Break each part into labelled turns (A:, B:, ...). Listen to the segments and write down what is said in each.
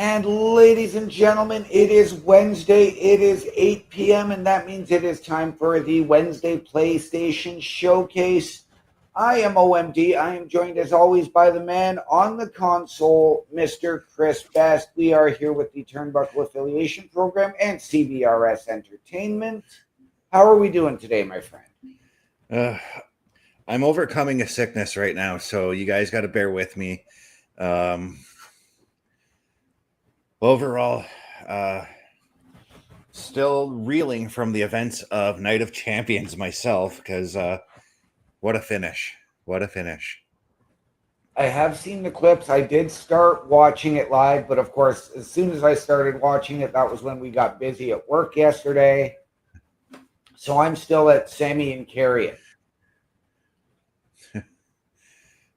A: And ladies and gentlemen, it is Wednesday. It is 8 p.m. and that means it is time for the Wednesday PlayStation Showcase. I am OMD. I am joined as always by the man on the console, Mr. Chris Best. We are here with the Turnbuckle Affiliation Program and CBRS Entertainment. How are we doing today, my friend?
B: I'm overcoming a sickness right now, so you guys got to bear with me. Overall, still reeling from the events of Night of Champions myself, because what a finish. What a finish.
A: I have seen the clips. I did start watching it live, but of course, as soon as I started watching it, that was when we got busy at work yesterday. So I'm still at Sammy and Carrion.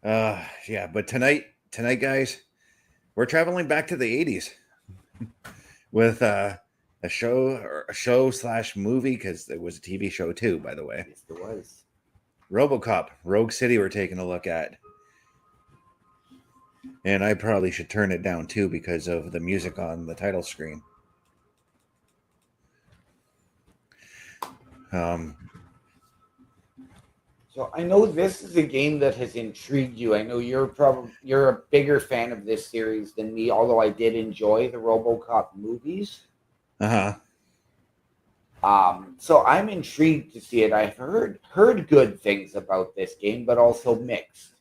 B: Yeah, but tonight, guys, we're traveling back to the 80s with a show / movie, because it was a TV show too, by the way.
A: Yes, it was.
B: Robocop, Rogue City, we're taking a look at. And I probably should turn it down too because of the music on the title screen.
A: So I know this is a game that has intrigued you. I know you're a bigger fan of this series than me, although I did enjoy the RoboCop movies. So I'm intrigued to see it. I've heard good things about this game, but also mixed.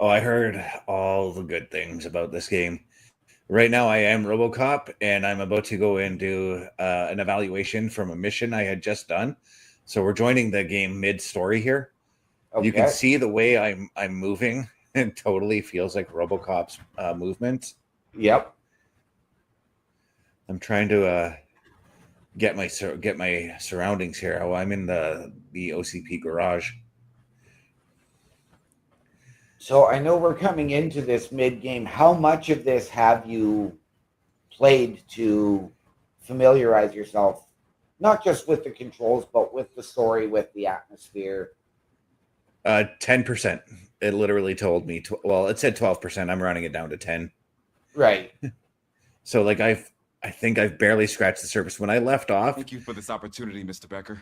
B: Oh, I heard all the good things about this game. Right now, I am RoboCop, and I'm about to go and do an evaluation from a mission I had just done. So we're joining the game mid-story here. Okay. You can see the way I'm moving. It totally feels like RoboCop's movement.
A: Yep.
B: I'm trying to get my surroundings here. Oh, I'm in the OCP garage.
A: So I know we're coming into this mid-game. How much of this have you played to familiarize yourself, not just with the controls, but with the story, with the atmosphere?
B: 10%. It literally told me. Well, it said 12%. I'm running it down to 10.
A: Right.
B: So, like, I think I've barely scratched the surface. When I left off...
C: Thank you for this opportunity, Mr. Becker.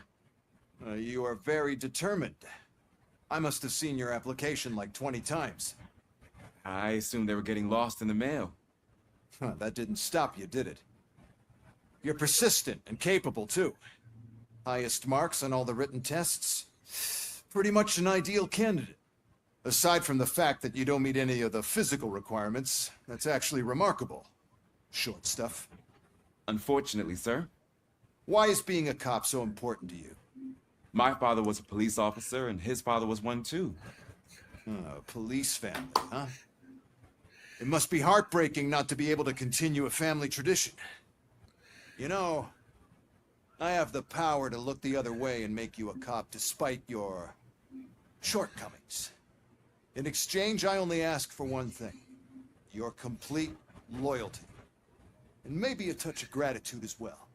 D: You are very determined. I must have seen your application like 20 times.
C: I assumed they were getting lost in the mail.
D: That didn't stop you, did it? You're persistent and capable, too. Highest marks on all the written tests. Pretty much an ideal candidate. Aside from the fact that you don't meet any of the physical requirements, that's actually remarkable. Short stuff.
C: Unfortunately, sir.
D: Why is being a cop so important to you?
C: My father was a police officer, and his father was one, too.
D: Police family, huh? It must be heartbreaking not to be able to continue a family tradition. You know, I have the power to look the other way and make you a cop despite your shortcomings. In exchange, I only ask for one thing. Your complete loyalty. And maybe a touch of gratitude as well.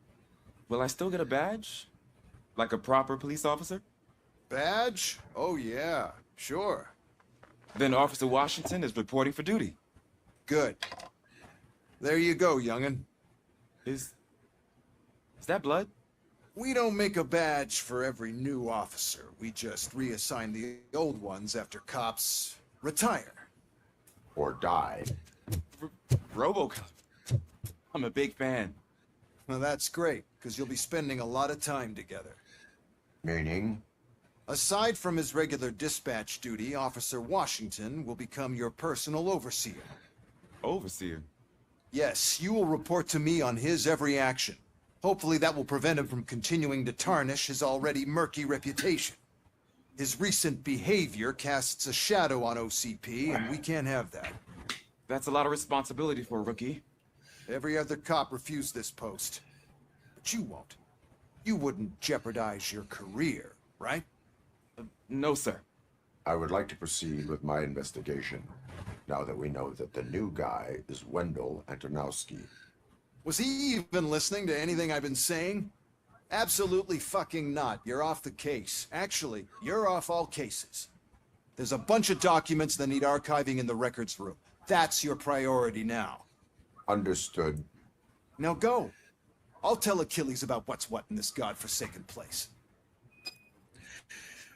C: Will I still get a badge? Like a proper police officer?
D: Badge? Oh yeah, sure.
C: Then Officer Washington is reporting for duty.
D: Good. There you go, young'un.
C: Is that blood?
D: We don't make a badge for every new officer. We just reassign the old ones after cops retire.
E: Or die.
C: Robocop. I'm a big fan.
D: Well, that's great, because you'll be spending a lot of time together.
E: Meaning?
D: Aside from his regular dispatch duty, Officer Washington will become your personal overseer.
C: Overseer?
D: Yes, you will report to me on his every action. Hopefully that will prevent him from continuing to tarnish his already murky reputation. His recent behavior casts a shadow on OCP, and we can't have that.
C: That's a lot of responsibility for a rookie.
D: Every other cop refused this post. But you won't. You wouldn't jeopardize your career, right?
C: No, sir.
E: I would like to proceed with my investigation, now that we know that the new guy is Wendell Antonowski.
D: Was he even listening to anything I've been saying? Absolutely fucking not. You're off the case. Actually, you're off all cases. There's a bunch of documents that need archiving in the records room. That's your priority now.
E: Understood.
D: Now go. I'll tell Achilles about what's what in this godforsaken place.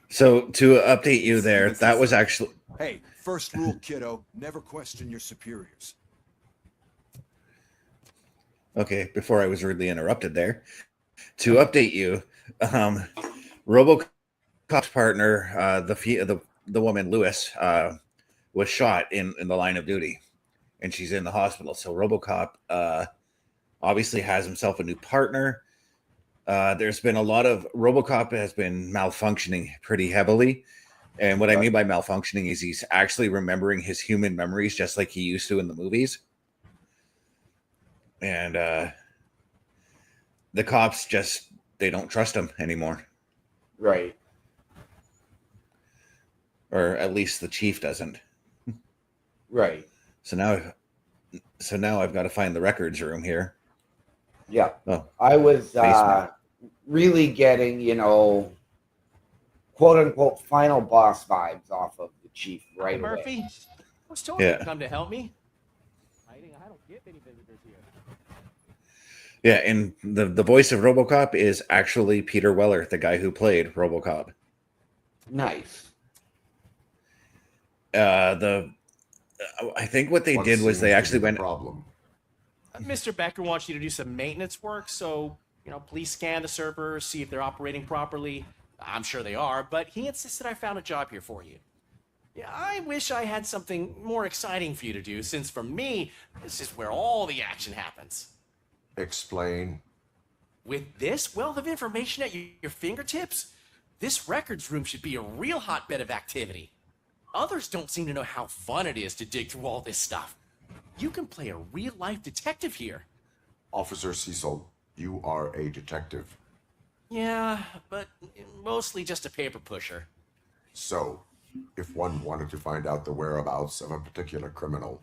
B: So to update you there, that was actually...
D: Hey, first rule, kiddo, never question your superiors.
B: Okay, before I was rudely interrupted there. To update you, Robocop's partner, the woman Lewis, was shot in the line of duty, and she's in the hospital. So Robocop obviously has himself a new partner. There's been a lot of... Robocop has been malfunctioning pretty heavily. And what I mean by malfunctioning is he's actually remembering his human memories just like he used to in the movies. And the cops just, they don't trust him anymore.
A: Right.
B: Or at least the chief doesn't.
A: Right.
B: So now I've got to find the records room here.
A: Yeah.
B: Oh,
A: I was
B: basement.
A: really getting, quote unquote final boss vibes off of the chief right away.
F: Murphy, I was told
B: Yeah.
F: you'd come to help me. I don't get many visitors here.
B: Yeah, and the voice of Robocop is actually Peter Weller, the guy who played Robocop.
A: Nice.
B: I think what they
E: What
B: did was
E: seems
B: they
E: to
B: actually
E: be the
B: went...
E: problem.
F: Mr. Becker wants you to do some maintenance work, so, please scan the servers, see if they're operating properly. I'm sure they are, but he insisted I found a job here for you. Yeah, I wish I had something more exciting for you to do, since for me, this is where all the action happens.
E: Explain.
F: With this wealth of information at your fingertips, this records room should be a real hotbed of activity. Others don't seem to know how fun it is to dig through all this stuff. You can play a real-life detective here.
E: Officer Cecil, you are a detective.
F: Yeah, but mostly just a paper pusher.
E: So, if one wanted to find out the whereabouts of a particular criminal,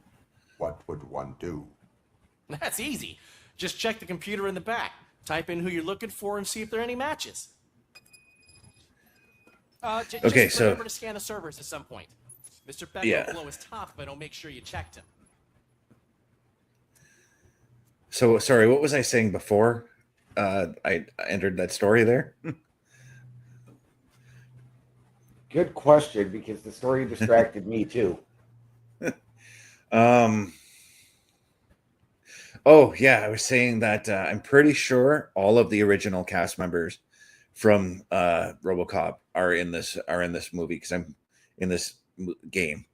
E: what would one do?
F: That's easy. Just check the computer in the back, type in who you're looking for, and see if there are any matches.
B: Okay,
F: just
B: so...
F: remember to scan the servers at some point. Mr. Becker
B: Yeah.
F: will blow his top if I don't make sure you checked him.
B: So, sorry, what was I saying before I entered that story there?
A: Good question, because the story distracted me too.
B: Oh, yeah, I was saying that I'm pretty sure all of the original cast members from Robocop are in this movie, because I'm in this game.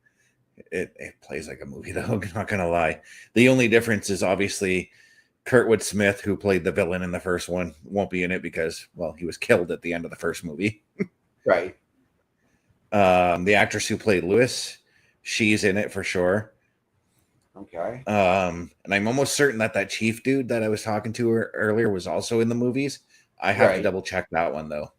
B: It plays like a movie, though. I'm not gonna lie. The only difference is obviously Kurtwood Smith, who played the villain in the first one, won't be in it because, well, he was killed at the end of the first movie.
A: Right.
B: The actress who played Lewis, she's in it for sure.
A: Okay.
B: And I'm almost certain that chief dude that I was talking to earlier was also in the movies. I have to
A: Right.
B: double check that one, though.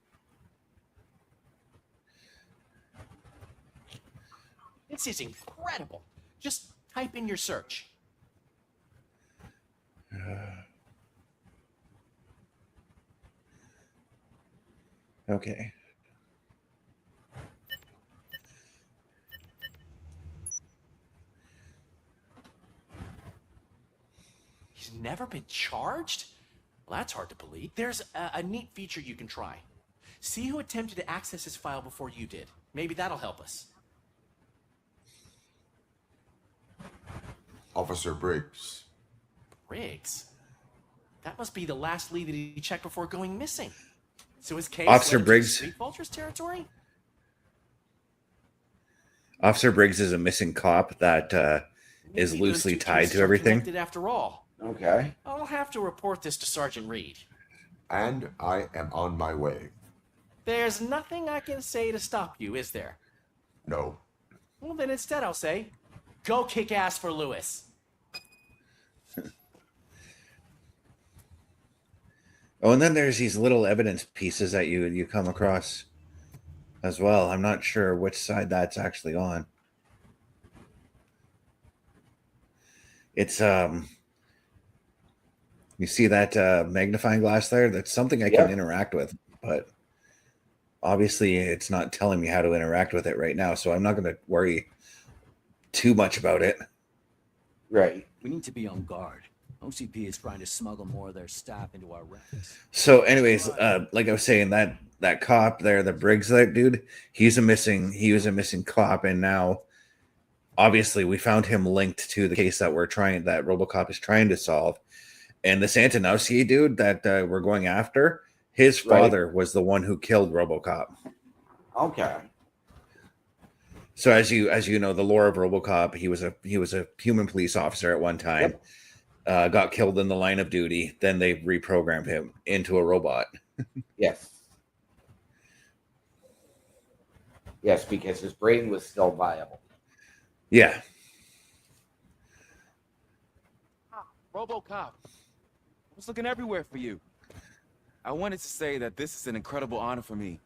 F: This is incredible. Just type in your search.
B: Okay.
F: He's never been charged? Well, that's hard to believe. There's a neat feature you can try. See who attempted to access his file before you did. Maybe that'll help us.
E: Officer Briggs.
F: Briggs? That must be the last lead that he checked before going missing. So his case
B: Officer
F: led into
B: Briggs.
F: Street Vultures territory?
B: Officer Briggs is a missing cop that is
F: Maybe those
B: loosely
F: two
B: tied
F: cases
B: to
F: are
B: everything.
F: connected after all.
A: Okay.
F: I'll have to report this to Sergeant Reed.
E: And I am on my way.
F: There's nothing I can say to stop you, is there?
E: No.
F: Well, then instead I'll say, go kick ass for Lewis.
B: Oh, and then there's these little evidence pieces that you come across as well. I'm not sure which side that's actually on. It's you see that magnifying glass there? That's something I can interact with, but obviously it's not telling me how to interact with it right now, so I'm not going to worry too much about it.
A: Right.
G: We need to be on guard. OCP is trying to smuggle more of their staff into our ranks.
B: So, anyways, like I was saying, that cop there, the Briggs, that dude, he was a missing cop, and now obviously we found him linked to the case that Robocop is trying to solve. And the Antonovsky dude that we're going after, his father was the one who killed Robocop.
A: Okay.
B: So as you know, the lore of Robocop, he was a human police officer at one time.
A: Yep.
B: Got killed in the line of duty. Then they reprogrammed him into a robot.
A: Yes. Yes, because his brain was still viable.
B: Yeah.
C: Robocop. I was looking everywhere for you. I wanted to say that this is an incredible honor for me.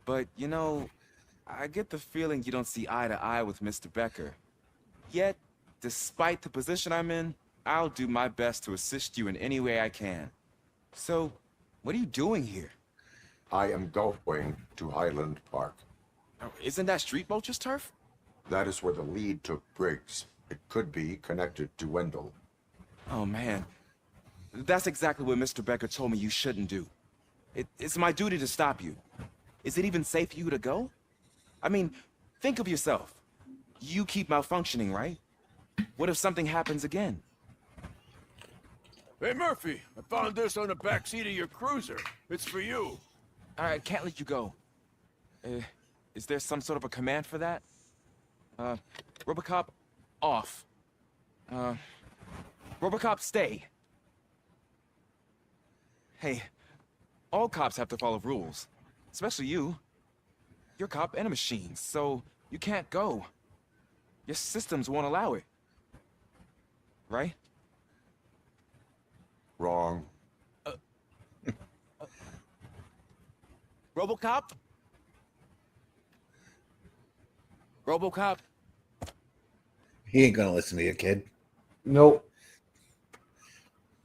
C: But, you know, I get the feeling you don't see eye to eye with Mr. Becker. Yet, despite the position I'm in, I'll do my best to assist you in any way I can. So, what are you doing here?
E: I am going to Highland Park.
C: Oh, isn't that Street Vulture's turf?
E: That is where the lead took Briggs. It could be connected to Wendell.
C: Oh, man. That's exactly what Mr. Becker told me you shouldn't do. It's my duty to stop you. Is it even safe for you to go? I mean, think of yourself. You keep malfunctioning, right? What if something happens again?
H: Hey, Murphy, I found this on the back seat of your cruiser. It's for you.
C: I can't let you go. Is there some sort of a command for that? Robocop, off. Robocop, stay. Hey, all cops have to follow rules. Especially you. You're a cop and a machine, so you can't go. Your systems won't allow it. Right?
E: Wrong.
C: Robocop? Robocop?
B: He ain't gonna listen to you, kid.
A: Nope.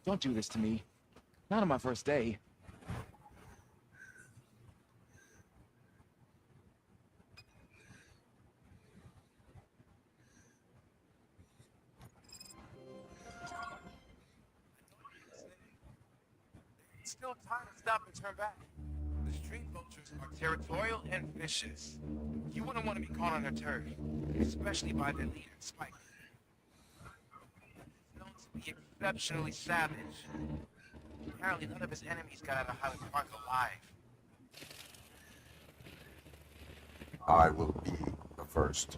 C: Don't do this to me. Not on my first day.
I: It's still time to stop and turn back. The street vultures are territorial and vicious. You wouldn't want to be caught on their turf, especially by their leader, Spike. He's known to be exceptionally savage. Apparently, none of his enemies got out of Highland Park alive.
E: I will be the first.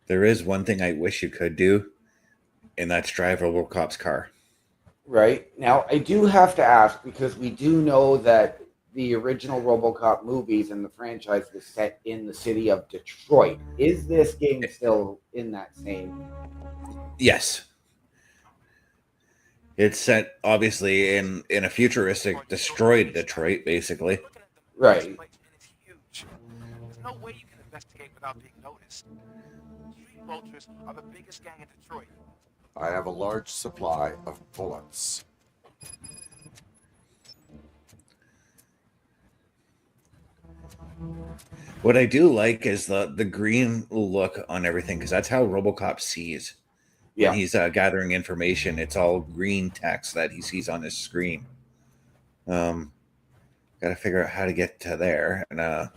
B: There is one thing I wish you could do, and that's drive Robocop's car.
A: Right. Now, I do have to ask, because we do know that the original RoboCop movies and the franchise was set in the city of Detroit. Is this game still in that same?
B: Yes. It's set, obviously, in a futuristic, destroyed Detroit, basically.
A: Right.
I: And it's huge. There's no way you can investigate without being noticed. Street vultures are the biggest gang in Detroit.
E: I have a large supply of bullets.
B: What I do like is the green look on everything, because that's how Robocop sees.
A: Yeah.
B: When he's gathering information, it's all green text that he sees on his screen. Got to figure out how to get to there. And I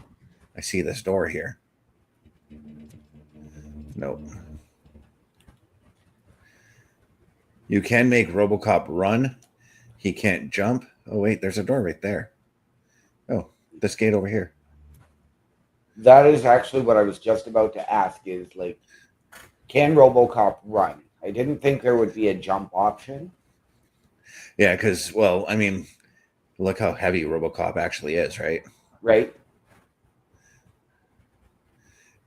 B: see this door here. Nope. You can make Robocop run. He can't jump. Oh, wait, there's a door right there. Oh, this gate over here.
A: That is actually what I was just about to ask, is like, can RoboCop run? I didn't think there would be a jump option.
B: Yeah, because, well, I mean, look how heavy Robocop actually is, right?
A: Right.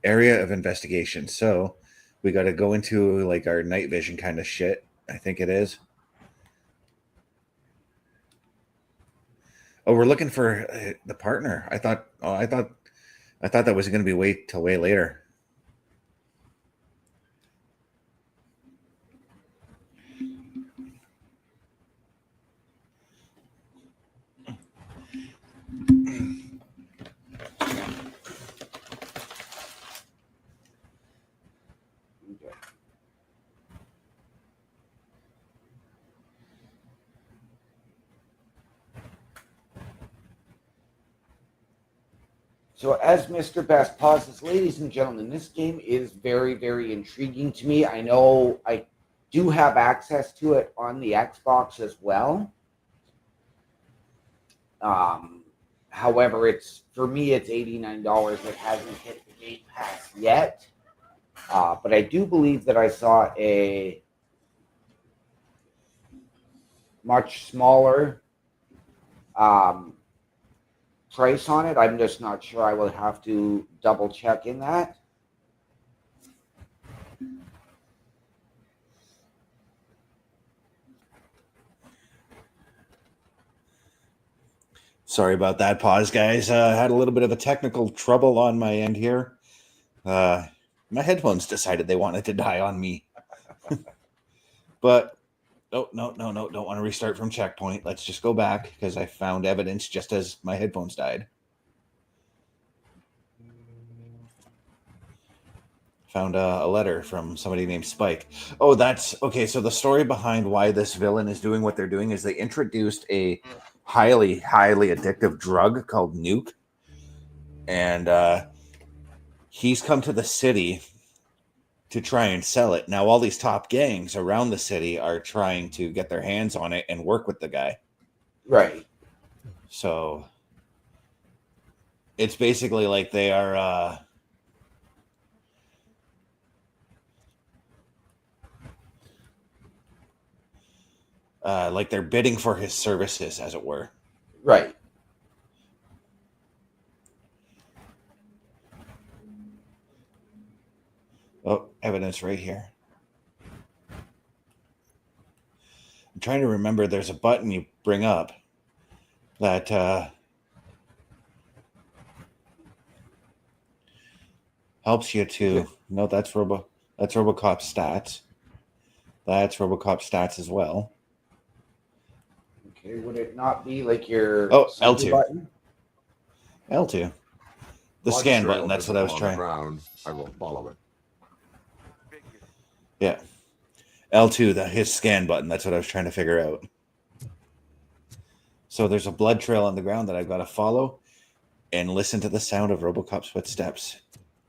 B: Area of investigation. So we got to go into like our night vision kind of shit. I think it is. Oh, we're looking for the partner. I thought that was going to be way later.
A: So as Mr. Best pauses, ladies and gentlemen, this game is very, very intriguing to me. I know I do have access to it on the Xbox as well. However, it's for me, it's $89. It hasn't hit the Game Pass yet. But I do believe that I saw a much smaller price on it. I'm just not sure. I will have to double check in that.
B: Sorry about that pause, guys. Had a little bit of a technical trouble on my end here. My headphones decided they wanted to die on me. But no, don't want to restart from checkpoint. Let's just go back because I found evidence just as my headphones died. Found a letter from somebody named Spike. Oh, that's okay. So the story behind why this villain is doing what they're doing is they introduced a highly addictive drug called Nuke, and he's come to the city to try and sell it. Now all these top gangs around the city are trying to get their hands on it and work with the guy.
A: Right.
B: So it's basically like they are like they're bidding for his services, as it were.
A: Right.
B: Oh, evidence right here. I'm trying to remember. There's a button you bring up that helps you to. No, that's Robocop stats. That's Robocop stats as well.
A: Okay, would it not be like your
B: L2
A: button?
B: L2. The
E: Blood
B: scan
E: trail
B: button. That's what I was
E: visible on the
B: trying.
E: ground. I will follow it.
B: Yeah. L2, his scan button. That's what I was trying to figure out. So there's a blood trail on the ground that I've got to follow and listen to the sound of Robocop's footsteps.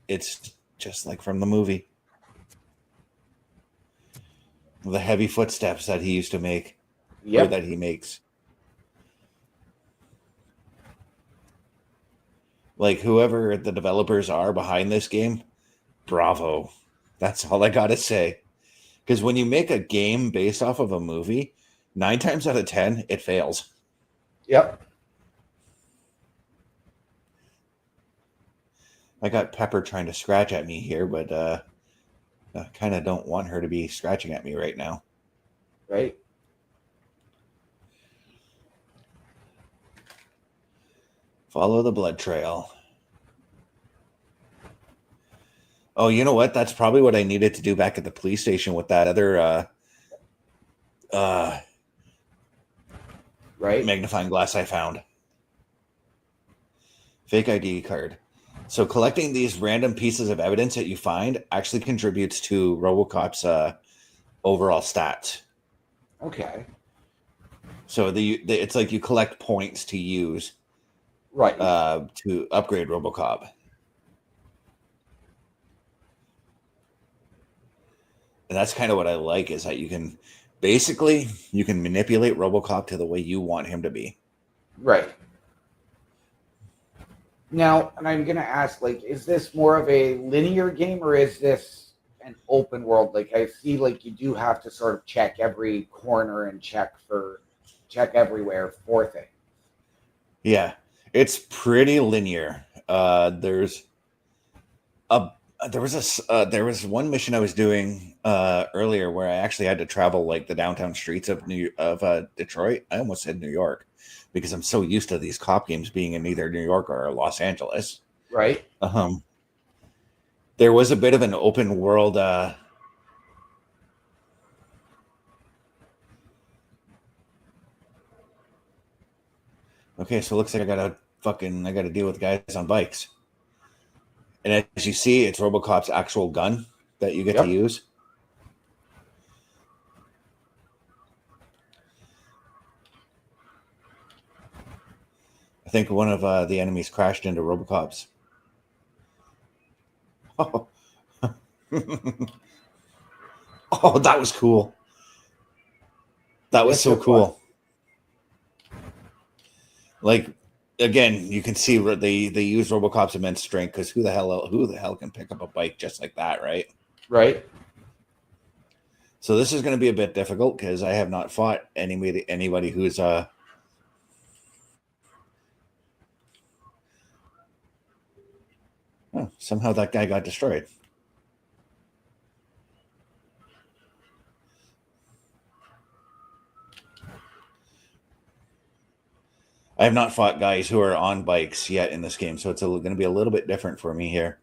B: It's just like from the movie. The heavy footsteps that he used to make.
A: Yep.
B: Or that he makes. Like whoever the developers are behind this game, bravo. That's all I gotta say. Because when you make a game based off of a movie, 9 times out of 10, it fails.
A: Yep.
B: I got Pepper trying to scratch at me here, but I kind of don't want her to be scratching at me right now.
A: Right.
B: Follow the blood trail. Oh, you know what? That's probably what I needed to do back at the police station with that other
A: Right.
B: magnifying glass I found. Fake ID card. So collecting these random pieces of evidence that you find actually contributes to RoboCop's overall stats.
A: Okay.
B: So it's like you collect points to use,
A: right,
B: to upgrade RoboCop. And that's kind of what I like, is that you can manipulate RoboCop to the way you want him to be.
A: Right. Now, and I'm going to ask, like, is this more of a linear game or is this an open world? Like, I see, like, you do have to sort of check every corner and check everywhere for things.
B: Yeah, it's pretty linear. There was one mission I was doing earlier where I actually had to travel like the downtown streets of Detroit. I almost said New York, because I'm so used to these cop games being in either New York or Los Angeles.
A: Right.
B: There was a bit of an open world. Okay, so it looks like I gotta deal with guys on bikes. And as you see, it's RoboCop's actual gun that you get to use. I think one of the enemies crashed into RoboCop's Oh. Oh, that was cool. That was
A: Yes,
B: so
A: it was.
B: cool. Like, again, you can see they use Robocop's immense strength, because who the hell can pick up a bike just like that, right?
A: Right.
B: So this is going to be a bit difficult because I have not fought anybody who's oh, somehow that guy got destroyed. I have not fought guys who are on bikes yet in this game, so it's going to be a little bit different for me here.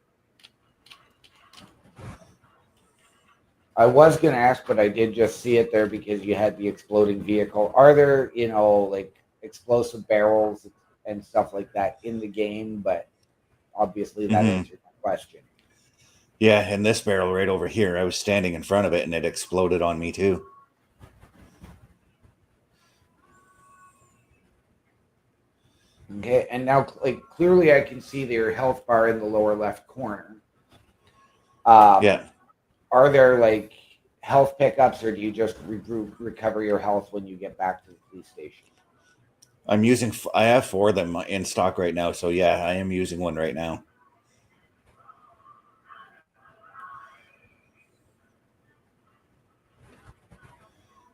A: I was going to ask, but I did just see it there because you had the exploding vehicle. Are there, like explosive barrels and stuff like that in the game? But obviously that answered my question.
B: Yeah, and this barrel right over here, I was standing in front of it and it exploded on me too.
A: Okay, and now clearly I can see their health bar in the lower left corner.
B: Yeah.
A: Are there health pickups, or do you just recover your health when you get back to the police station?
B: I have 4 of them in stock right now, so yeah, I am using one right now.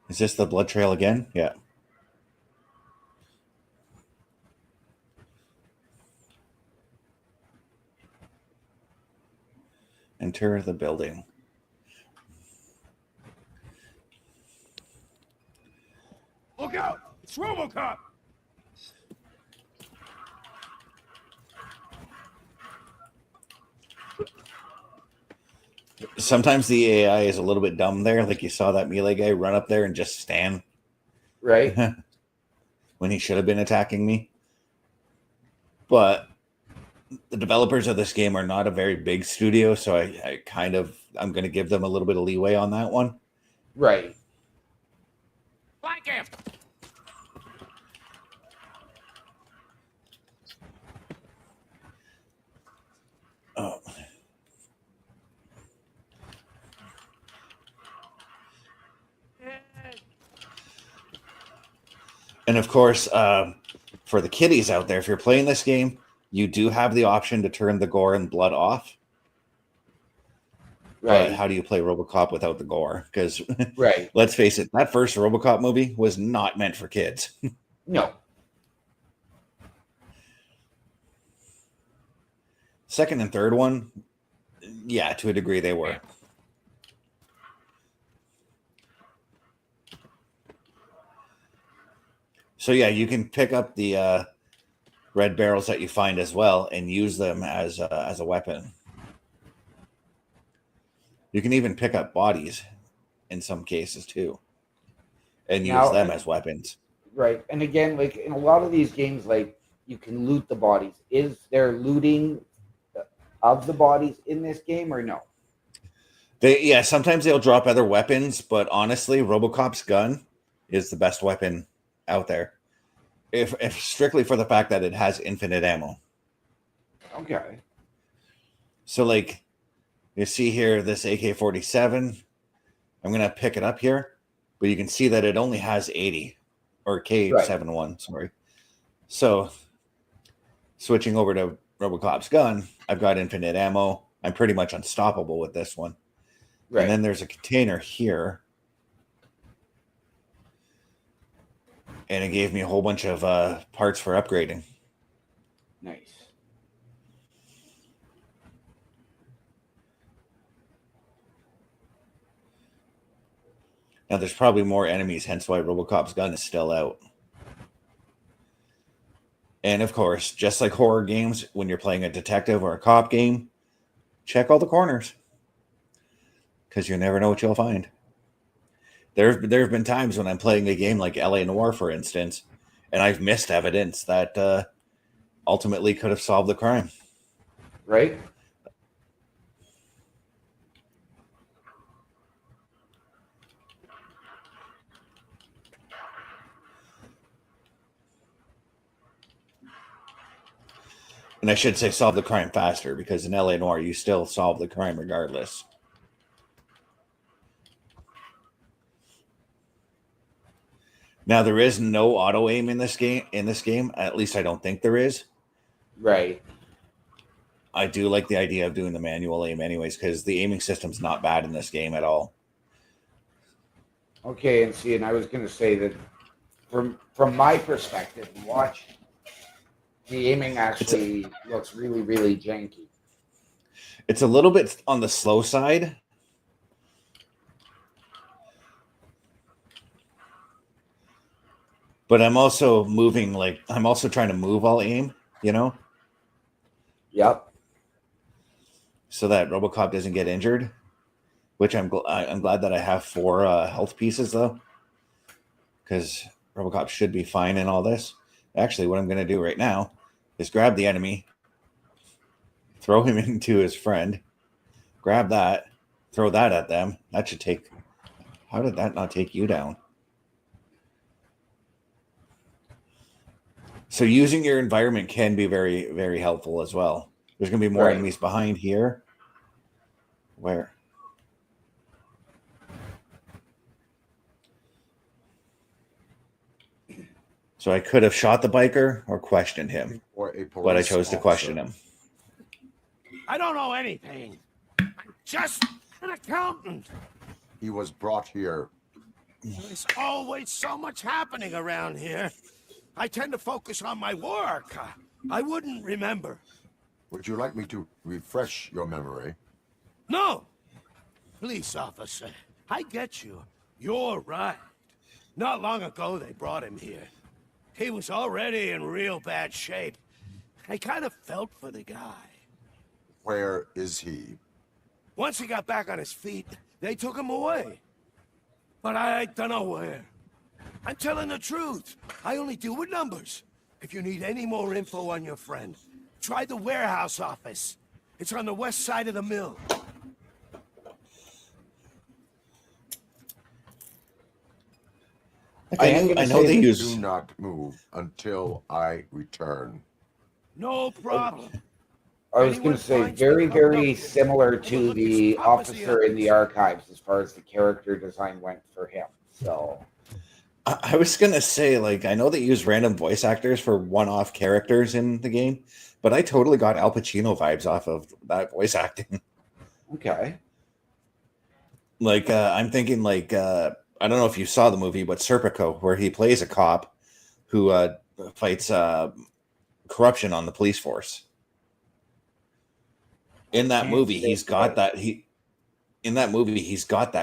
B: Is this the blood trail again? Yeah. Enter the building.
H: Look out! It's Robocop!
B: Sometimes the AI is a little bit dumb there. Like you saw that melee guy run up there and just stand.
A: Right.
B: When he should have been attacking me. But the developers of this game are not a very big studio, so I'm going to give them a little bit of leeway on that one.
A: Right.
H: Flank him!
B: Oh. And of course, for the kiddies out there, if you're playing this game, you do have the option to turn the gore and blood off.
A: Right.
B: But how do you play Robocop without the gore? Because
A: right.
B: Let's face it, that first Robocop movie was not meant for kids.
A: No.
B: Second and third one, yeah, to a degree they were. So yeah, you can pick up the red barrels that you find as well and use them as a weapon. You can even pick up bodies in some cases too, and use them as weapons.
A: Right, and again, in a lot of these games, you can loot the bodies. Is there looting of the bodies in this game or no?
B: Sometimes they'll drop other weapons, but honestly, Robocop's gun is the best weapon out there. If strictly for the fact that it has infinite ammo.
A: Okay.
B: So you see here, this AK-47, I'm going to pick it up here, but you can see that it only has 80, or K71, sorry. So switching over to Robocop's gun, I've got infinite ammo. I'm pretty much unstoppable with this one. Right. And then there's a container here. And it gave me a whole bunch of parts for upgrading.
A: Nice.
B: Now, there's probably more enemies, hence why Robocop's gun is still out. And of course, just like horror games, when you're playing a detective or a cop game, check all the corners. Because you never know what you'll find. There have been times when I'm playing a game like LA Noire, for instance, and I've missed evidence that ultimately could have solved the crime.
A: Right?
B: And I should say solve the crime faster, because in LA Noire, you still solve the crime regardless. Now, there is no auto aim in this game. At least I don't think there is.
A: Right.
B: I do like the idea of doing the manual aim anyways, because the aiming system's not bad in this game at all.
A: Okay, and I was going to say that from my perspective, watch, the aiming actually looks really, really janky.
B: It's a little bit on the slow side. But I'm also moving, I'm also trying to move while aim,
A: Yep.
B: So that Robocop doesn't get injured, which I'm glad that I have 4 health pieces, though, because Robocop should be fine in all this. Actually, what I'm going to do right now is grab the enemy, throw him into his friend, grab that, throw that at them. That should take... How did that not take you down? So using your environment can be very, very helpful as well. There's going to be more enemies behind here. Where? So I could have shot the biker or questioned him, but I chose to question him.
H: I don't know anything. I'm just an accountant.
E: He was brought here.
H: There's always so much happening around here. I tend to focus on my work. I wouldn't remember.
E: Would you like me to refresh your memory?
H: No! Police officer, I get you. You're right. Not long ago they brought him here. He was already in real bad shape. I kind of felt for the guy.
E: Where is he?
H: Once he got back on his feet, they took him away. But I don't know where. I'm telling the truth. I only deal with numbers. If you need any more info on your friend, try the warehouse office. It's on the west side of the mill.
B: I know they use...
E: Do not move until I return.
H: No problem.
A: I was going to say, very, very similar to the officer in the archives as far as the character design went for him. So
B: I was going to say, I know they use random voice actors for one-off characters in the game, but I totally got Al Pacino vibes off of that voice acting.
A: Okay.
B: I'm thinking I don't know if you saw the movie, but Serpico, where he plays a cop who fights corruption on the police force. In that movie, he's got that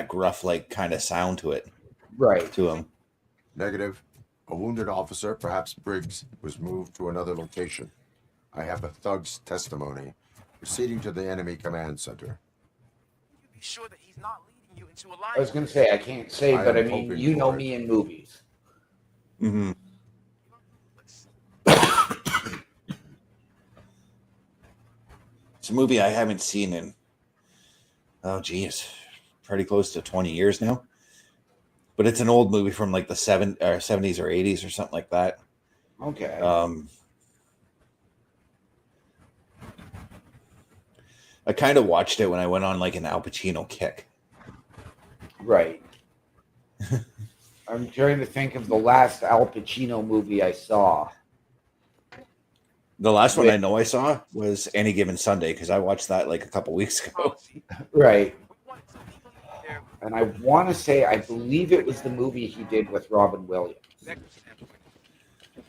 B: gruff, kind of sound to it.
A: Right.
B: To him.
E: Negative. A wounded officer, perhaps Briggs, was moved to another location. I have a thug's testimony. Proceeding to the enemy command center.
I: Be sure that he's not leading you into a lie.
A: I was going to say, I can't say, but I mean, you know me in movies.
B: Mm-hmm. It's a movie I haven't seen in, pretty close to 20 years now. But it's an old movie from the 70s or 80s or something like that.
A: Okay.
B: I kind of watched it when I went on an Al Pacino kick.
A: Right. I'm trying to think of the last Al Pacino movie I saw.
B: The last one I know I saw was Any Given Sunday, because I watched that a couple weeks ago.
A: Right. And I want to say, I believe it was the movie he did with Robin Williams.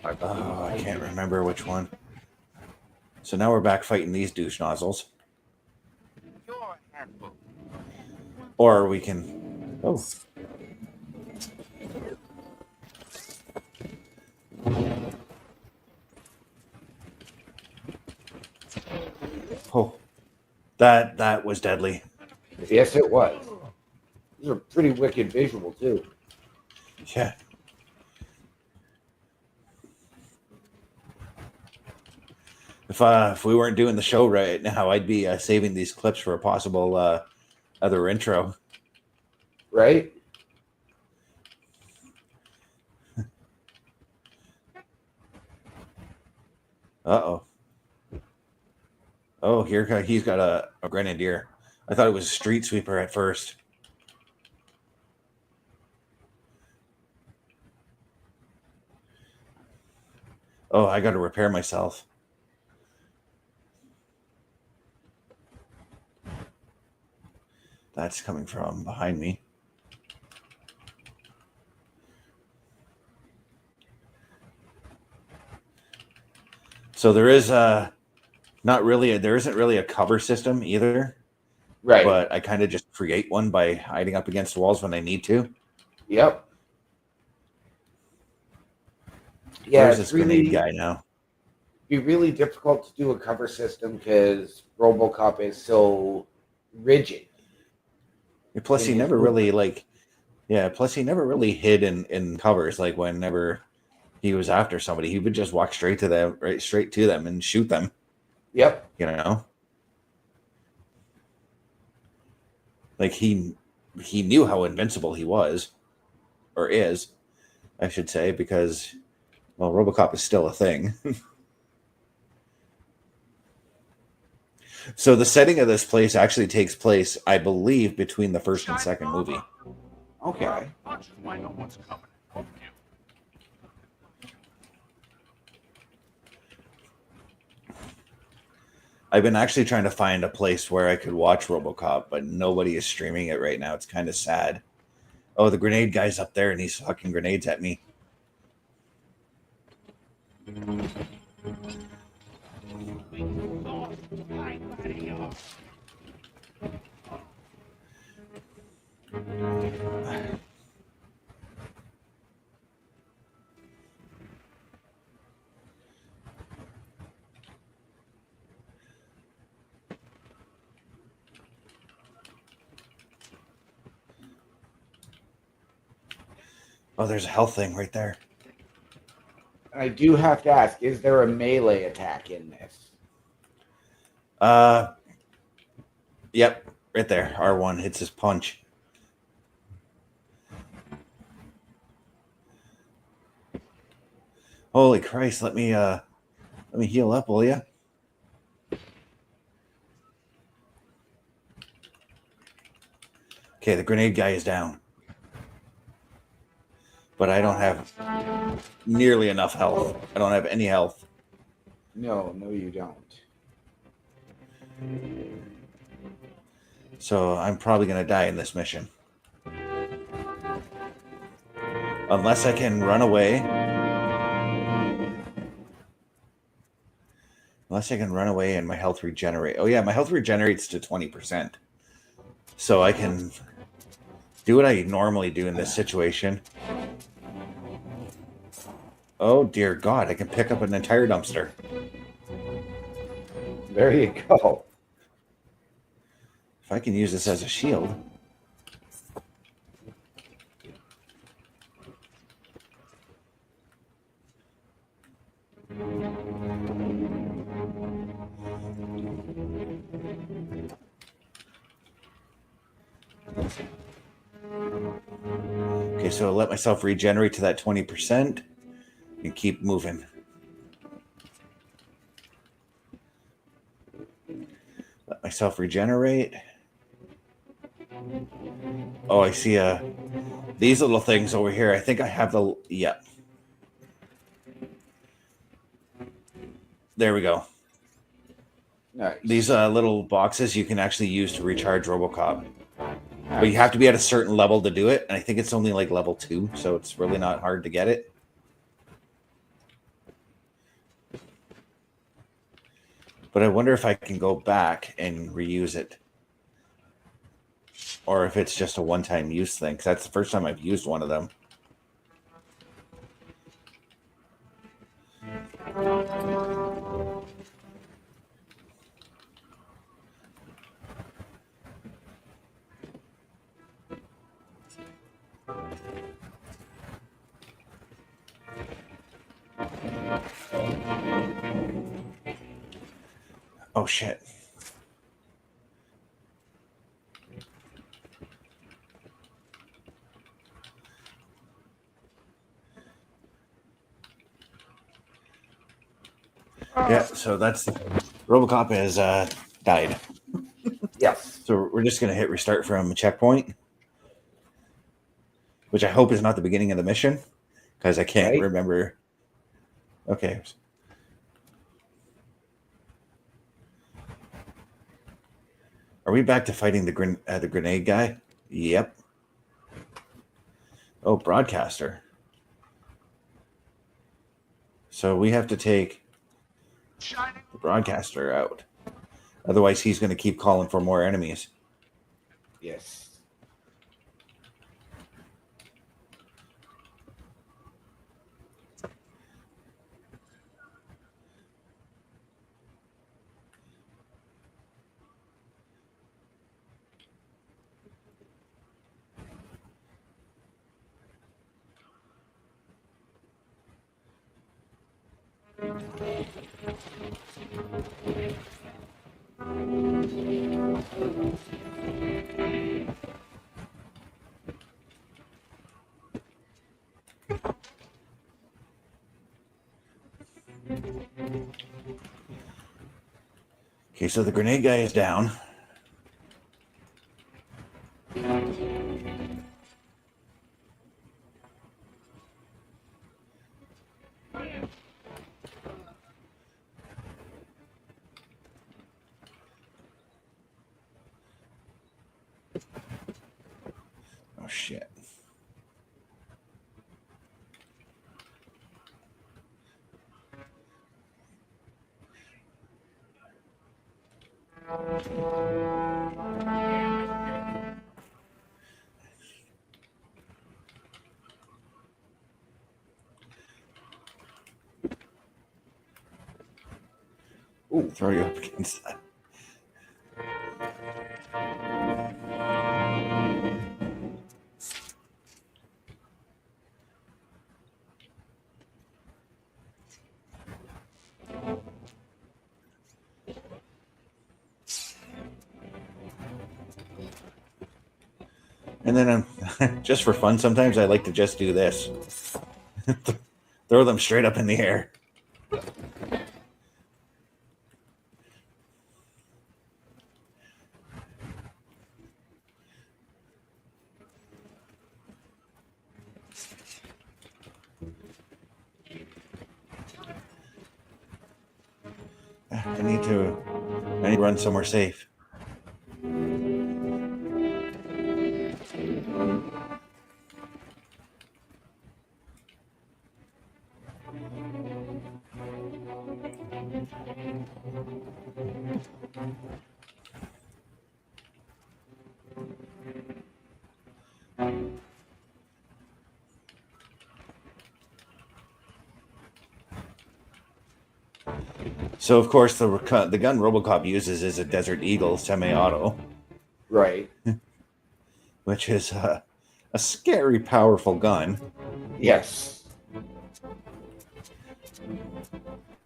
B: I can't remember which one. So now we're back fighting these douche nozzles. Or we can... Oh. Oh. That was deadly.
A: Yes, it was. These are pretty wicked visual, too.
B: Yeah. If we weren't doing the show right now, I'd be saving these clips for a possible other intro.
A: Right?
B: Uh-oh. Oh, he's got a grenadier. I thought it was a street sweeper at first. Oh, I got to repair myself. That's coming from behind me. So there is there isn't really a cover system either.
A: Right.
B: But I kind of just create one by hiding up against walls when I need to.
A: Yep. Yeah,
B: Where's
A: it's
B: this grenade guy now?
A: be really difficult to do a cover system because Robocop is so rigid.
B: Plus, he
A: in his
B: never really
A: movement.
B: Plus, he never really hid in covers. Like whenever he was after somebody, he would just walk straight to them, right straight to them, and shoot them.
A: Yep.
B: You know, like he knew how invincible he was, or is, I should say, because well, Robocop is still a thing. So the setting of this place actually takes place, I believe, between the first and second movie.
A: Okay.
B: I've been actually trying to find a place where I could watch Robocop, but nobody is streaming it right now. It's kind of sad. Oh, the grenade guy's up there and he's fucking grenades at me. Oh, there's a health thing right there.
A: I do have to ask, is there a melee attack in this?
B: Yep, right there. R1 hits his punch. Holy Christ, let me heal up, will ya? Okay, the grenade guy is down. But I don't have nearly enough health. I don't have any health.
A: No, you don't.
B: So I'm probably going to die in this mission. Unless I can run away. Unless I can run away and my health regenerate. Oh yeah, my health regenerates to 20%. So I can do what I normally do in this situation. Oh dear God, I can pick up an entire dumpster.
A: There you go.
B: If I can use this as a shield. Okay, so I'll let myself regenerate to that 20% and keep moving. Let myself regenerate. Oh, I see these little things over here. I think I have the... Yeah. There we go.
A: Nice.
B: These little boxes you can actually use to recharge Robocop. But you have to be at a certain level to do it. And I think it's only like level 2, so it's really not hard to get it. But I wonder if I can go back and reuse it. Or if it's just a one-time use thing. Because that's the first time I've used one of them. Oh, shit. Yeah, so that's Robocop has died.
A: Yes.
B: So we're just going to hit restart from a checkpoint, which I hope is not the beginning of the mission, because I can't
A: Right.
B: remember. Okay. Are we back to fighting the grenade guy? Yep. Oh, broadcaster. So we have to take the broadcaster out. Otherwise, he's going to keep calling for more enemies.
A: Yes.
B: Okay, so the grenade guy is down. Oh, shit. Ooh, throw you up against that. And then just for fun, sometimes I like to just do this. Throw them straight up in the air. I need to run somewhere safe. So, of course, the gun Robocop uses is a Desert Eagle semi-auto,
A: Right.
B: which is a scary, powerful gun.
A: Yes.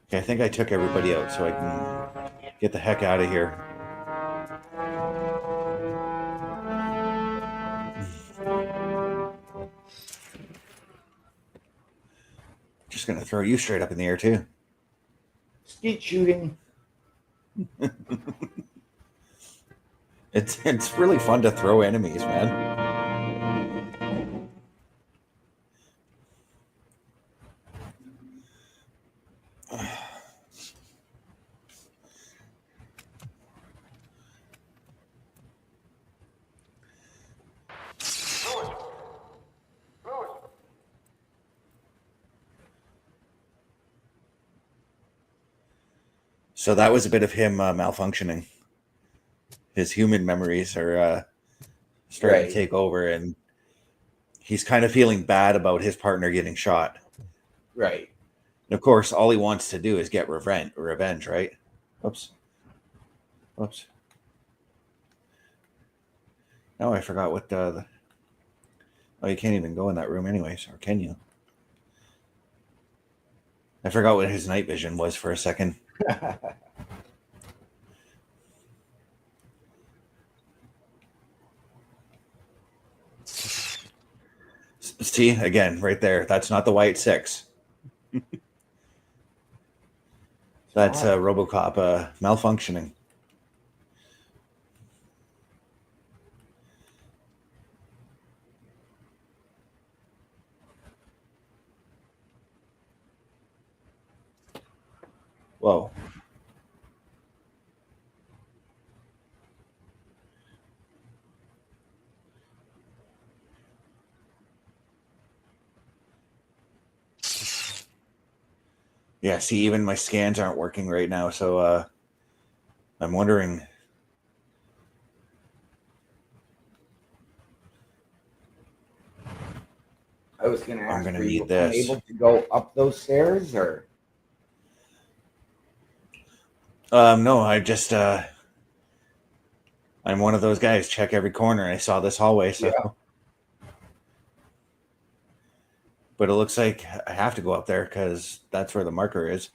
B: Okay, I think I took everybody out, so I can get the heck out of here. Just gonna throw you straight up in the air too.
A: Skeet shooting.
B: It's really fun to throw enemies, man. So that was a bit of him malfunctioning. His human memories are starting to take over, and he's kind of feeling bad about his partner getting shot.
A: Right.
B: And of course, all he wants to do is get revenge, right? Oops. Oops. Now I forgot what oh, you can't even go in that room anyways, or can you? I forgot what his night vision was for a second. See, again, right there. That's not the White 6. That's Robocop malfunctioning. Whoa. Yeah, see, even my scans aren't working right now, so I'm wondering.
A: I was going to
B: I'm
A: ask,
B: gonna
A: were you
B: need this.
A: unable to go up those stairs, or?
B: No, I'm one of those guys. Check every corner. I saw this hallway, so.
A: Yeah.
B: But it looks like I have to go up there because that's where the marker is.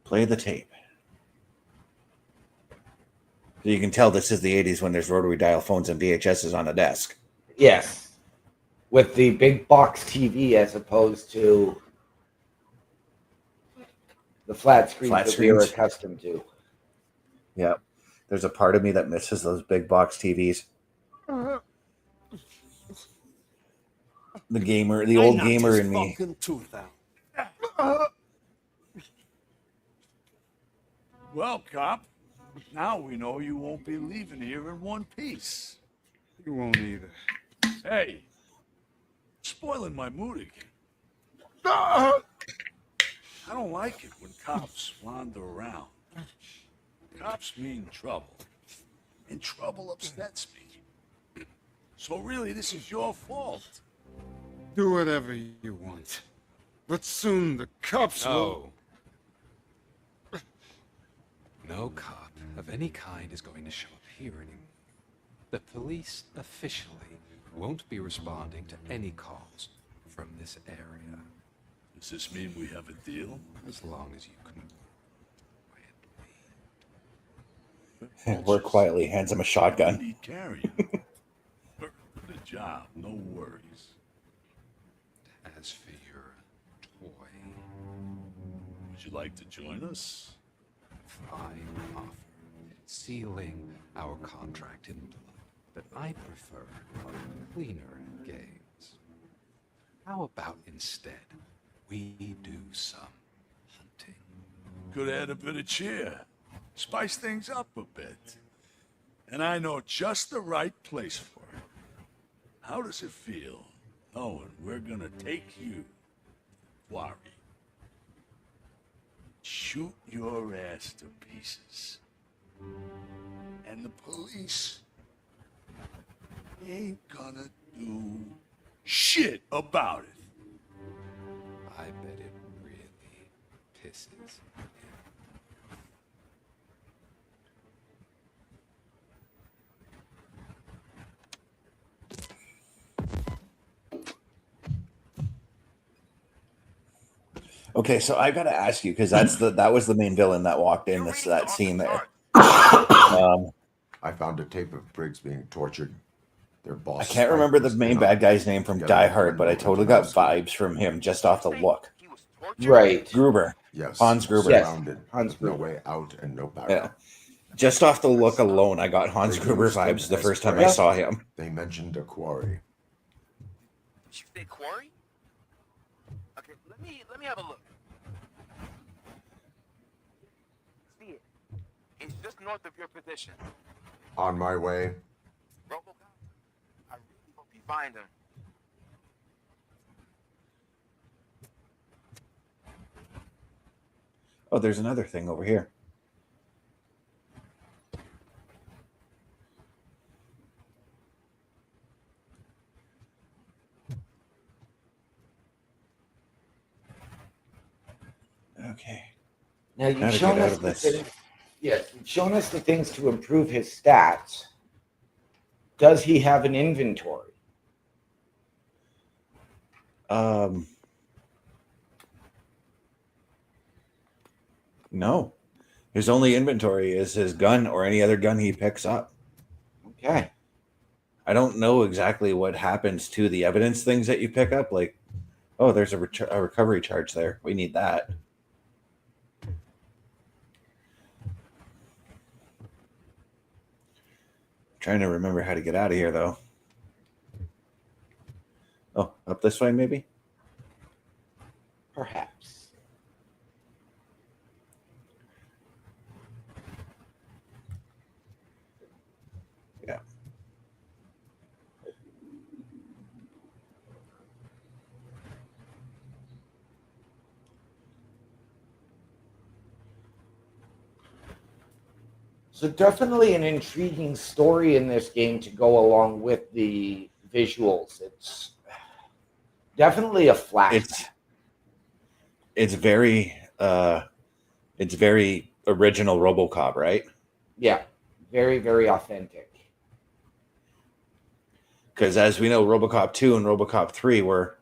B: Play the tape. So you can tell this is the 80s when there's rotary dial phones and VHSs on a desk.
A: Yes. With the big box TV as opposed to the flat screens
B: Flat
A: that we are
B: screens.
A: accustomed to.
B: Yeah. There's a part of me that misses those big box TVs. The old gamer in me.
H: Tooth out. Well, cop, now we know you won't be leaving here in one piece.
J: You won't either.
H: Hey, spoiling my mood again.
J: Ah!
H: I don't like it when cops wander around. Cops mean trouble, and trouble upsets me. So really, this is your fault.
J: Do whatever you want. But soon the cops will...
K: No cop of any kind is going to show up here anymore. The police officially won't be responding to any calls from this area.
H: Does this mean we have a deal?
K: As long as you can quietly.
B: Work quietly, hands him a shotgun.
H: Need carrying. For the job, no worries.
K: As for your toy,
H: Would you like to join us?
K: fine offer, sealing our contract in blood, but I prefer cleaner games. How about instead we do some hunting?
H: Could add a bit of cheer. Spice things up a bit. And I know just the right place for it. How does it feel knowing we're gonna take you, quarry, shoot your ass to pieces, and the police ain't gonna do shit about it?
K: I bet it really pisses him.
B: Okay, so I got to ask you because that was the main villain that walked in that scene there.
E: I found a tape of Briggs being tortured. Their boss.
B: I can't remember the main bad guy's name from Die Hard, but I totally got vibes from him just off the look.
A: Right.
B: Gruber.
E: Yes.
B: Hans Gruber.
A: Yes.
E: Surrounded,
A: Hans
E: with no
A: Gruber.
E: way out and no backup.
B: Yeah. Just off the look alone, I got Hans
E: They
B: Gruber
E: used him
B: vibes the
E: as
B: first time I
E: prey.
B: saw him.
E: They mentioned a quarry.
I: Did you say quarry? Okay, let me have a look. See it. It's just north of your position.
E: On my way.
I: Robocop, I really hope you find him.
B: Oh, there's another thing over here. Okay.
A: Now you've
B: How to
A: shown
B: get out
A: us
B: of
A: the
B: this.
A: things, yes, you've shown us the things to improve his stats. Does he have an inventory?
B: No. His only inventory is his gun or any other gun he picks up.
A: Okay.
B: I don't know exactly what happens to the evidence things that you pick up. Like, oh, there's a recovery charge there. We need that. Trying to remember how to get out of here, though. Oh, up this way, maybe?
A: Perhaps.
B: Yeah.
A: So definitely an intriguing story in this game to go along with the visuals. It's definitely a flashback.
B: It's very original RoboCop, right?
A: Yeah, very, very authentic.
B: Because as we know, RoboCop 2 and RoboCop 3 were,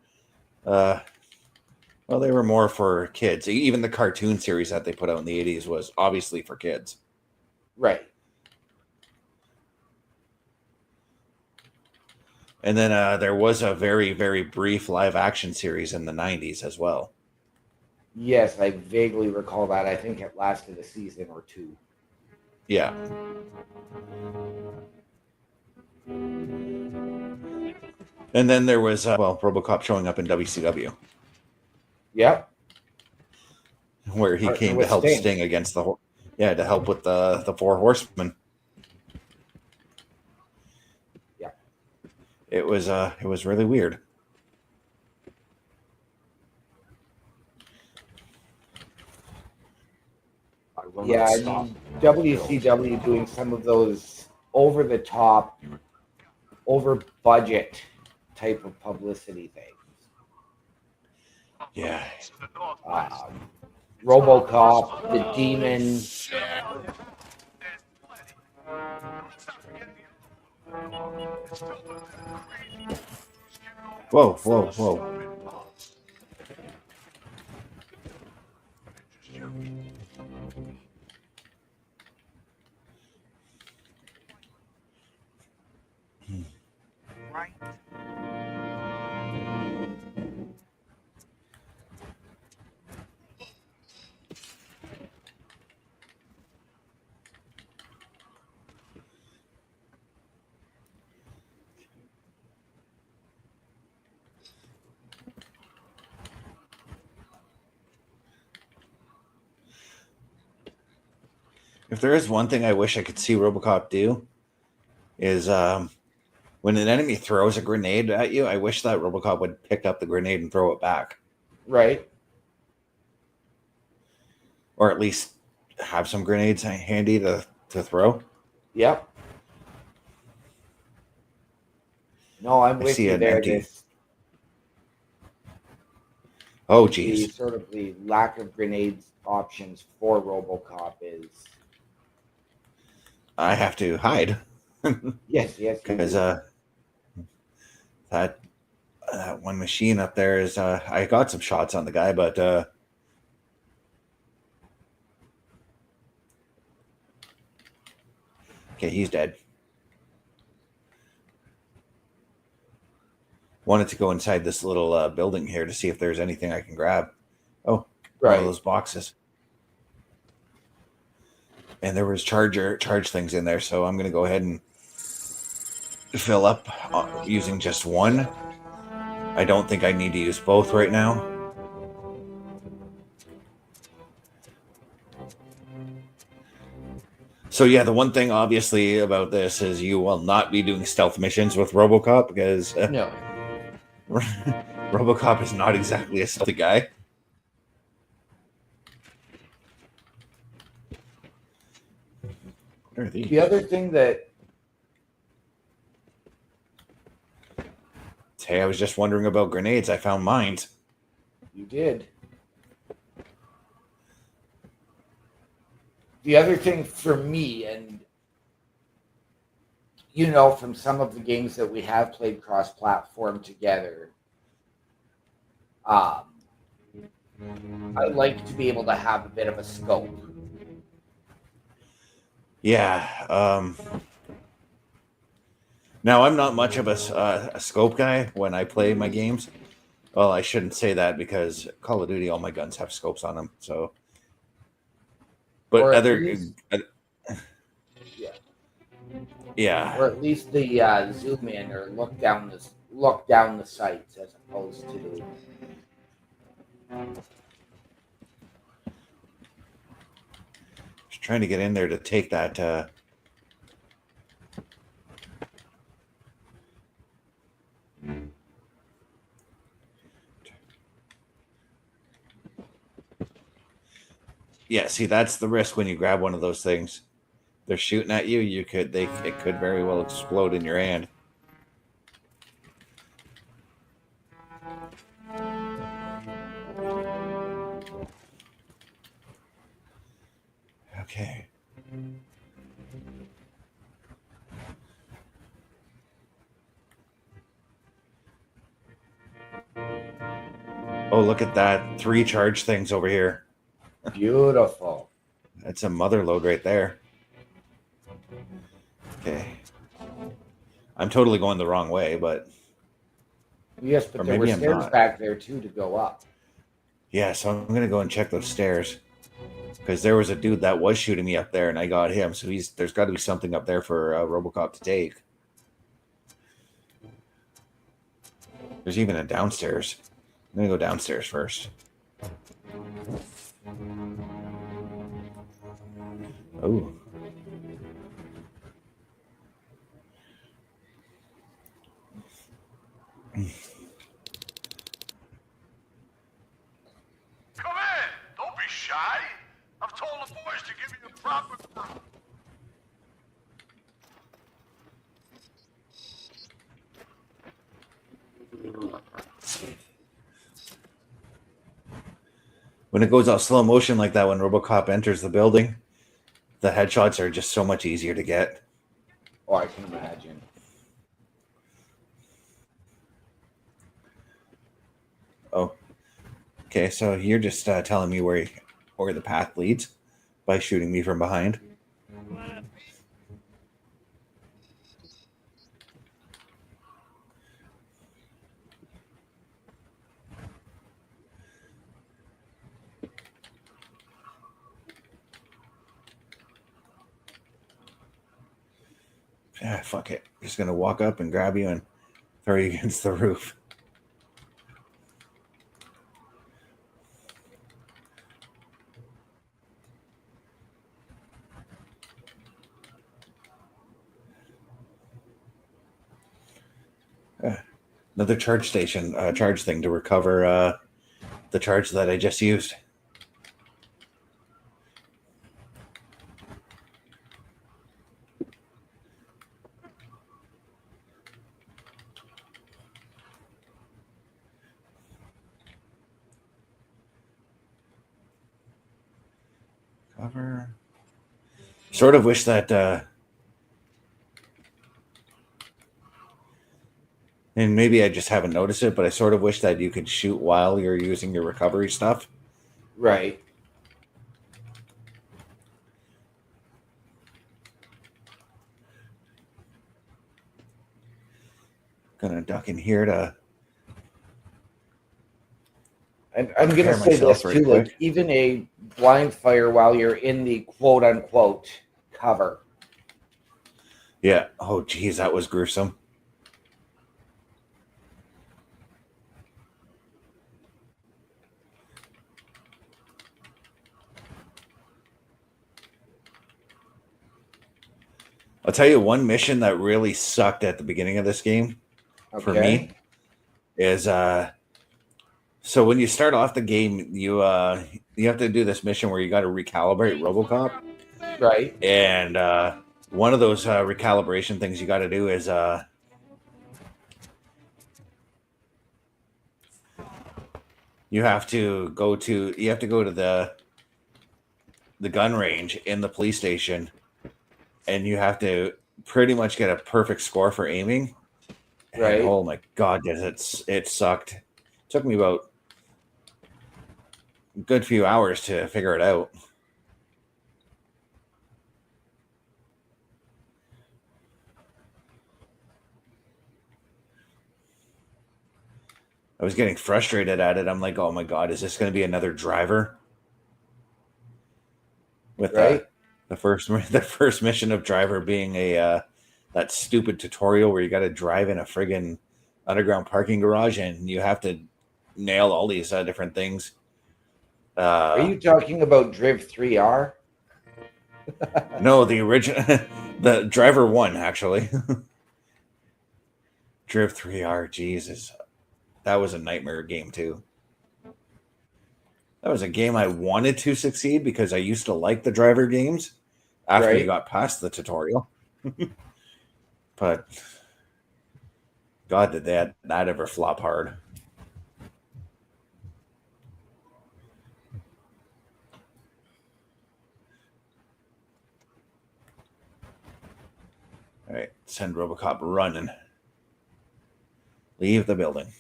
B: well, they were more for kids. Even the cartoon series that they put out in the 80s was obviously for kids.
A: Right.
B: And then there was a very, very brief live action series in the 90s as well.
A: Yes, I vaguely recall that. I think it lasted a season or two.
B: Yeah. And then there was, RoboCop showing up in WCW.
A: Yep.
B: Where he came to help Sting against to help with the Four Horsemen.
A: Yeah.
B: It was really weird.
A: Yeah, I mean, WCW doing some of those over the top, over budget type of publicity things.
B: Yeah.
A: RoboCop, the Demon.
B: Whoa, whoa, whoa.
I: Right?
B: If there is one thing I wish I could see RoboCop do, is when an enemy throws a grenade at you, I wish that RoboCop would pick up the grenade and throw it back.
A: Right.
B: Or at least have some grenades handy to throw.
A: Yep. No, I'm
B: I
A: with
B: see
A: you
B: an
A: there.
B: empty-
A: This
B: Oh,
A: the
B: geez.
A: sort of the lack of grenades options for RoboCop is
B: I have to hide.
A: yes, you
B: Because
A: do.
B: that one machine up there is, I got some shots on the guy, but okay, he's dead. Wanted to go inside this little building here to see if there's anything I can grab. Oh, one
A: Right.
B: of those boxes. And there was charge things in there, so I'm going to go ahead and fill up using just one. I don't think I need to use both right now. So yeah, the one thing obviously about this is you will not be doing stealth missions with RoboCop because
A: No.
B: RoboCop is not exactly a stealthy guy. What are these?
A: The other thing that
B: Hey, I was just wondering about grenades. I found mines.
A: you did. The other thing for me, and you know, from some of the games that we have played cross-platform together, I like to be able to have a bit of a scope.
B: Yeah. Now, I'm not much of a scope guy when I play my games. Well, I shouldn't say that because Call of Duty, all my guns have scopes on them. So, but
A: Or at
B: other,
A: least, yeah,
B: yeah,
A: or at least the zoom in or look down the sights as opposed to.
B: just trying to get in there to take that. Yeah, see, that's the risk when you grab one of those things. They're shooting at you. It could very well explode in your hand. Okay. Oh, look at that. 3 charge things over here.
A: Beautiful.
B: That's a mother load right there. Okay. I'm totally going the wrong way, but...
A: Yes, but
B: Or
A: there were
B: maybe I'm
A: stairs
B: not.
A: back there too to go up.
B: Yeah, so I'm going to go and check those stairs. Because there was a dude that was shooting me up there, and I got him. So there's got to be something up there for Robocop to take. There's even a downstairs. I'm going to go downstairs first. Oh.
H: Come in! Don't be shy! I've told the boys to give you a proper...
B: When it goes out slow motion like that, when Robocop enters the building, the headshots are just so much easier to get.
A: Oh, I can imagine.
B: Oh, okay. So you're just telling me where the path leads by shooting me from behind. Ah, fuck it. Just gonna walk up and grab you and throw you against the roof. Another charge station, charge thing to recover the charge that I just used. Cover. Sort of wish that, and maybe I just haven't noticed it, but I sort of wish that you could shoot while you're using your recovery stuff.
A: Right.
B: Gonna duck in here to.
A: I'm going to
B: prepare
A: say
B: myself
A: this
B: right
A: too, like
B: quick.
A: even a blind fire while you're in the quote unquote cover.
B: Yeah. Oh, geez, that was gruesome. I'll tell you one mission that really sucked at the beginning of this game for me is so when you start off the game, you have to do this mission where you got to recalibrate Robocop.
A: Right.
B: And one of those recalibration things you got to do is you have to go to the gun range in the police station, and you have to pretty much get a perfect score for aiming.
A: Right.
B: And, oh my god, it sucked. It took me about good few hours to figure it out. I was getting frustrated at it. I'm like, oh my God, is this going to be another driver? With
A: Right.
B: the first mission of driver being a that stupid tutorial where you got to drive in a friggin' underground parking garage and you have to nail all these different things.
A: Are you talking about Driv 3R?
B: No, the original, the driver 1 actually. Driv 3R, Jesus, that was a nightmare game too. That was a game I wanted to succeed because I used to like the driver games after you got past the tutorial. But God, did that ever flop hard. All right, send Robocop running. Leave the building.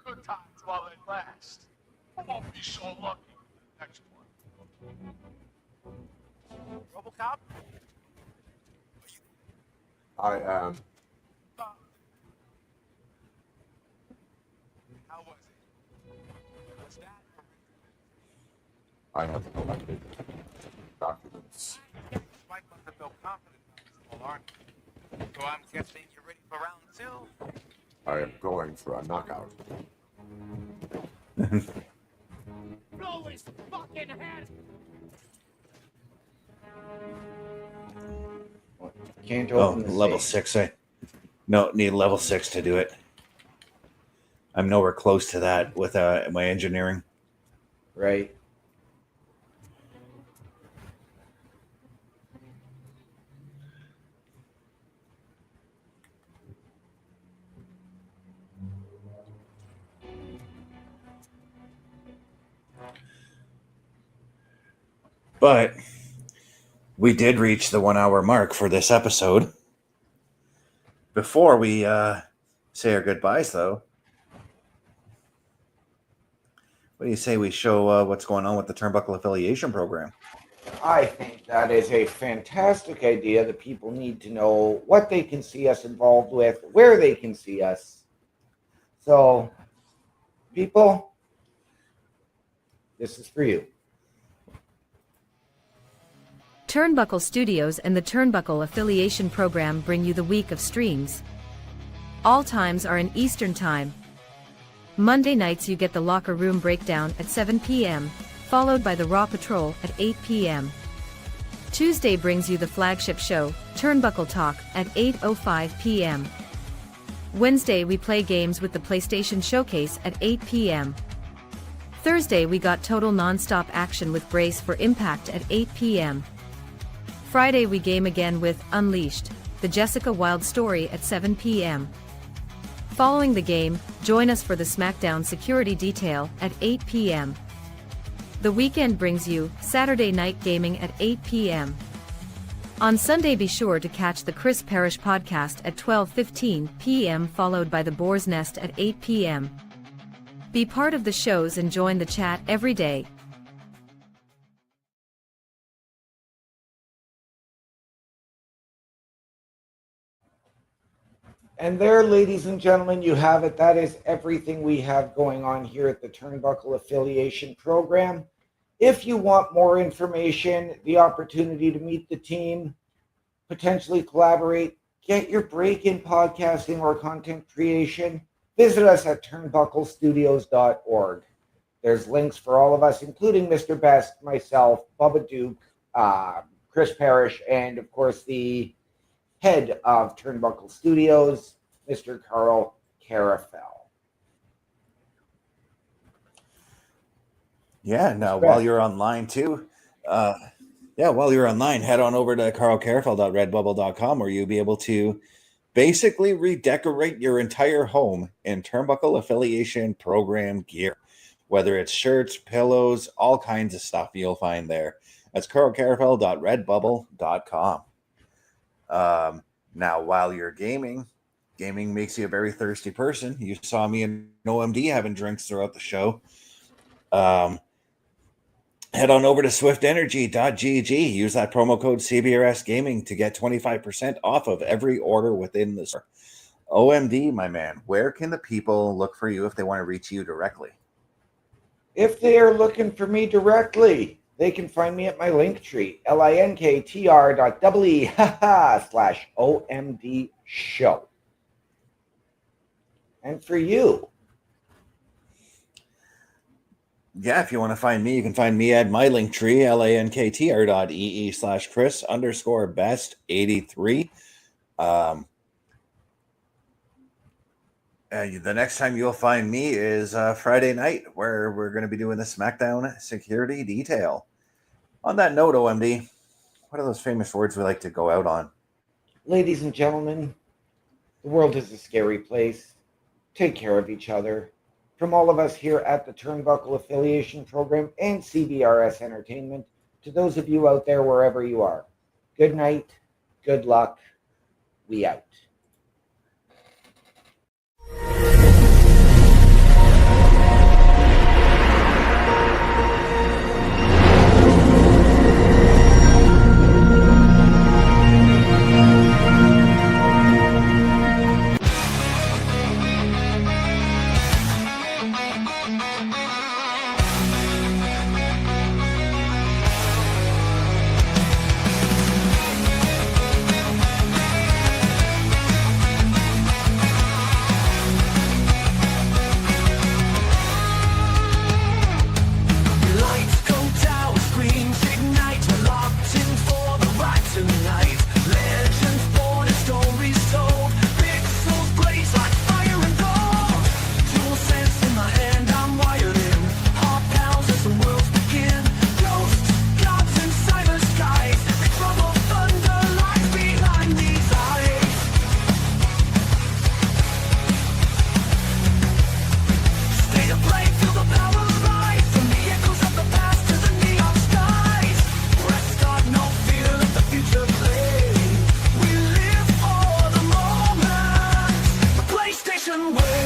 I: Good times while they last. I won't be so lucky with the next one. Robocop?
E: I am.
I: How was it? What's that?
E: I have collected documents.
I: Spike must have felt confident about this whole army. So I'm guessing you're ready for round 2?
E: I am going for a knockout.
I: Blow his fucking head!
A: Can't
B: Oh,
A: open the
B: level
A: safe.
B: 6. Need level 6 to do it. I'm nowhere close to that with my engineering.
A: Right.
B: But we did reach the 1 hour mark for this episode. Before we say our goodbyes, though, what do you say we show what's going on with the Turnbuckle Affiliation Program?
A: I think that is a fantastic idea that people need to know what they can see us involved with, where they can see us. So, people, this is for you.
L: Turnbuckle Studios and the Turnbuckle Affiliation Program bring you the week of streams. All times are in Eastern Time. Monday nights you get the Locker Room Breakdown at 7 p.m., followed by the Raw Patrol at 8 p.m. Tuesday brings you the flagship show, Turnbuckle Talk, at 8:05 p.m. Wednesday we play games with the PlayStation Showcase at 8 p.m. Thursday we got total non-stop action with Brace for Impact at 8 p.m. Friday we game again with Unleashed, the Jessica Wilde story at 7 p.m. Following the game, join us for the SmackDown Security Detail at 8 p.m. The weekend brings you Saturday Night Gaming at 8 p.m. On Sunday be sure to catch the Chris Parrish podcast at 12:15 p.m. followed by the Boar's Nest at 8 p.m. Be part of the shows and join the chat every day.
A: And there, ladies and gentlemen, you have it. That is everything we have going on here at the Turnbuckle Affiliation Program. If you want more information, the opportunity to meet the team, potentially collaborate, get your break in podcasting or content creation, visit us at turnbucklestudios.org. There's links for all of us, including Mr. Best, myself, Bubba Duke, Chris Parrish, and of course the head of Turnbuckle Studios, Mr. Carl Carafel.
B: Yeah, now while you're online too, while you're online, head on over to carlcarafel.redbubble.com where you'll be able to basically redecorate your entire home in Turnbuckle Affiliation Program gear. Whether it's shirts, pillows, all kinds of stuff you'll find there. That's carlcarafel.redbubble.com. Now, while you're gaming, gaming makes you a very thirsty person. You saw me and OMD having drinks throughout the show. Head on over to swiftenergy.gg. Use that promo code CBRS Gaming to get 25% off of every order within the store. OMD, my man, where can the people look for you if they want to reach you directly?
A: If they are looking for me directly, they can find me at my Linktree, linktr.ee/OMDshow. And for you,
B: yeah, if you want to find me, you can find me at my Linktree, linktr.ee/Chris_best83. The next time you'll find me is Friday night, where we're going to be doing the SmackDown security detail. On that note, OMD, what are those famous words we like to go out on?
A: ladies and gentlemen, the world is a scary place. Take care of each other. From all of us here at the Turnbuckle Affiliation Program and CBRS Entertainment, to those of you out there wherever you are, good night, good luck, we out.
M: PlayStation way.